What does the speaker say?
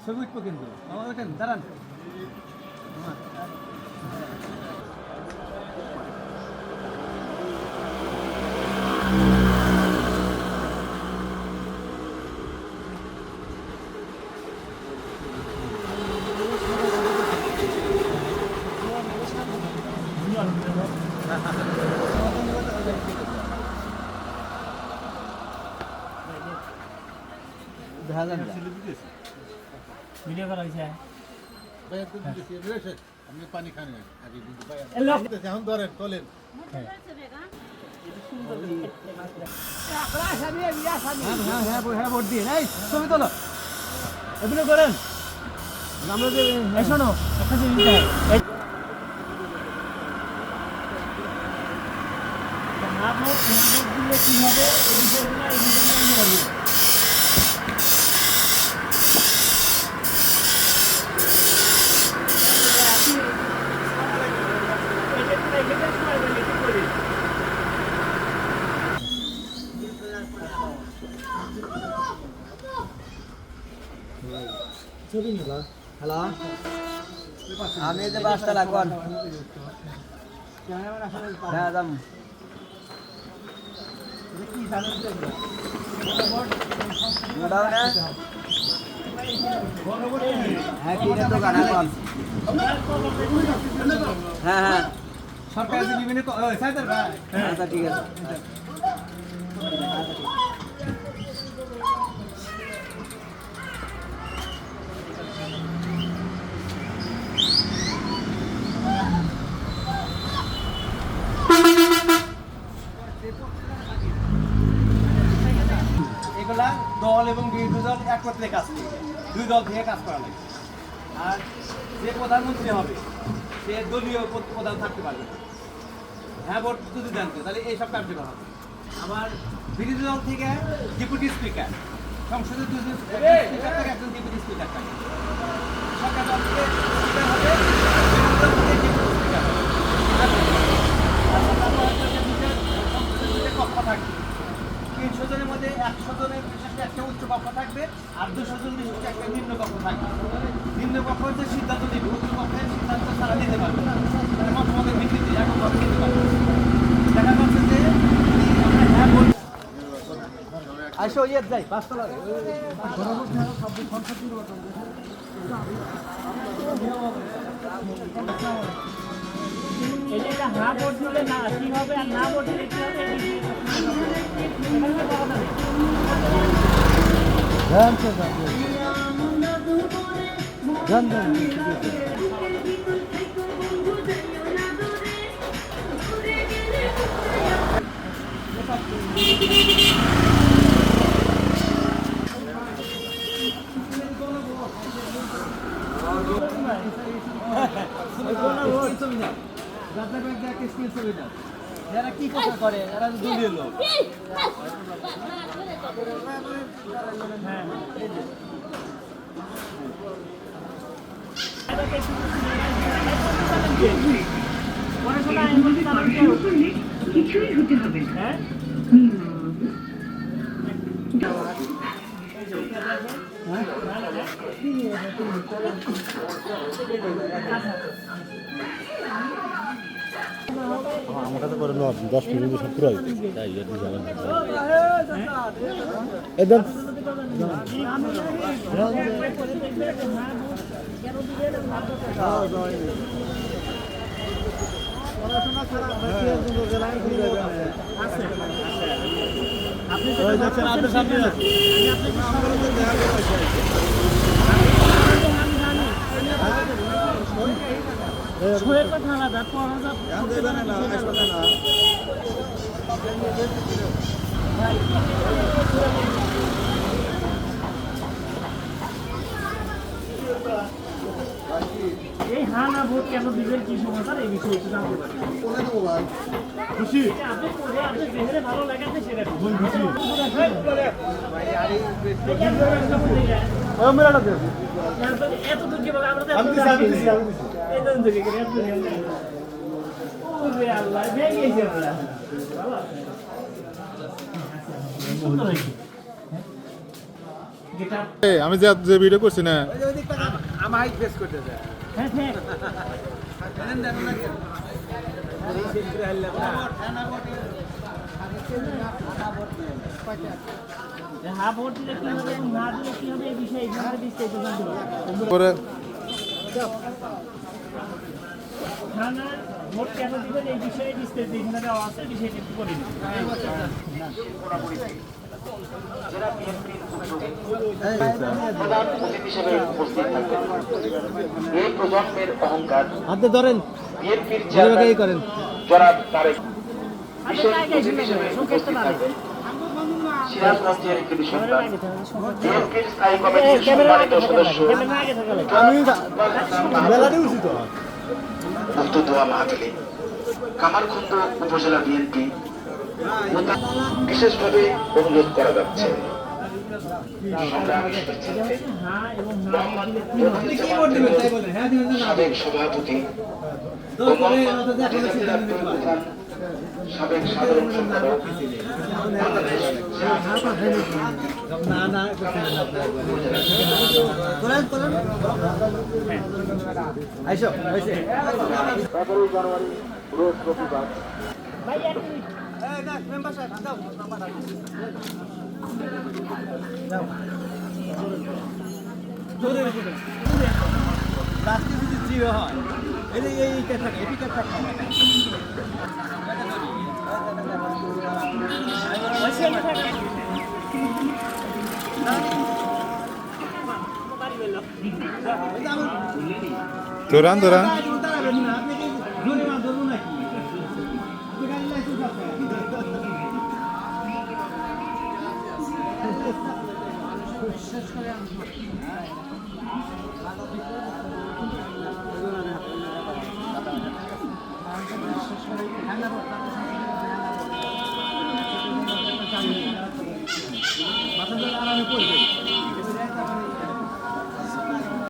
ছবি উঠবো কিন্তু আমার ওঠেন দাঁড়ান ভিডিও করা হয়েছে আপনি পানি খান আগে কিন্তু এখন ধরেন তোলেন হ্যাঁ ভোট দিয়ে এই ছবি তোলো এগুলো করেন আমরা যে শোনো একটা জিনিস দেখ দিলে কি হবে এই বিষয়গুলো এই বিষয়গুলো আমি বলবো হ্যালো আমি যে বাসটা লাগন হ্যাঁ দাম হ্যাঁ কিনে দোকান এখন হ্যাঁ সরকার বিভিন্ন আচ্ছা ঠিক আছে এগুলা দল এবং বিরোধী দল একত্রে কাজ করবে দুই দল থেকে কাজ করা লাগে আর যে প্রধানমন্ত্রী হবে সে দলীয় প্রধান থাকতে পারবে না হ্যাঁ ভোট যদি জানতো তাহলে এইসব কার্যকর হবে আবার বিরোধী দল থেকে ডেপুটি স্পিকার সংসদের দুজন স্পিকার থেকে একজন ডেপুটি স্পিকার থাকে সরকার দল থেকে স্পিকার হবে বিরোধী দল থেকে ডেপুটি স্পিকার হবে সংসদের কক্ষ থাকবে 300 জনের মধ্যে 100 জনের বিশেষ একটা উচ্চ কক্ষ থাকবে আর 200 জন বিশেষ একটা নিম্ন কক্ষ থাকবে নিম্ন কক্ষ হচ্ছে সিদ্ধান্ত নেবে উচ্চ কক্ষের সিদ্ধান্ত তারা নিতে পারবে না মতামতের ভিত্তিতে এককভাবে নিতে পারবে দেখা যাচ্ছে যে আমরা হ্যাঁ বল আসো ইয়ে যাই বাসটা লাগে এটা হ্যাঁ ভোট দিলে না কি হবে আর না ভোট দিলে কি হবে যারা কি কথা করে এরা দলীয় লোক কিছুই হতে হবে হ্যাঁ আমার কাছে করে 10 মিনিট সব পুরো তাই যদি জানেন একদম পড়াশোনা ছাড়া আপনি আপনার সামনে ছয়ের কথা আলাদা পড়া এই হ্যাঁ না ভোট কেন দিবেন কি সমস্যা এই বিষয়ে একটু জানতে পারি খুশি আপনি পড়ে আপনি যেখানে ভালো লাগাতে সেটা এত দূর কিভাবে আমরা এই জন্য আল্লাহ ভেঙে গেছে সুন্দর হয়েছে যেটা আমি যে ভিডিও করছি না আমার হাইট ফেস করতে যায় হ্যাঁ হ্যাঁ হাফ ভোট দিলে কি হবে এবং না দিলে কি হবে এই বিষয়ে এখানে বিস্তারিত জানতে পারবো পরে থানার ভোট কেন দিবেন এই বিষয়ে বিস্তারিত এখানে দেওয়া আছে বিষয়টা একটু করে দিন প্রধান অতিথি হিসেবে উপস্থিত থাকবেন এই প্রজন্মের অহংকার হাতে ধরেন বিএনপির চেয়ারম্যান করেন জনাব তারেক বিশেষ অতিথি হিসেবে উপস্থিত থাকবেন সিরাজগঞ্জের কৃষি সন্তান বিএনপির স্থায়ী কমিটির সম্মানিত সদস্য মুক্তদোয়া মাহফিলে কামারখন্দ উপজেলা বিএনপি বিশেষভাবে অনুরোধ করা যাচ্ছে সংগ্রামী সদস্যদের হ্যাঁ এবং না মোহাম্মদ দিলে কি হবে? সাবেক সভাপতি ও মোহাম্মদ মুজাহিদুল প্রধান সাবেক সাধারণ সম্পাদক বাংলাদেশ আইসো হয়েছে 11 জানুয়ারি রোজ রবিবার ভাই এক মিনিট লাস্টে যদি জিরো হয় এইটা থাকে এপিটা থাকে ধরান ধরান আপনি কি জোরে মা ধরবো নাকি আপনি গাড়ি লাইসেন্স আছে মাথা ধরে আরামে পড়বে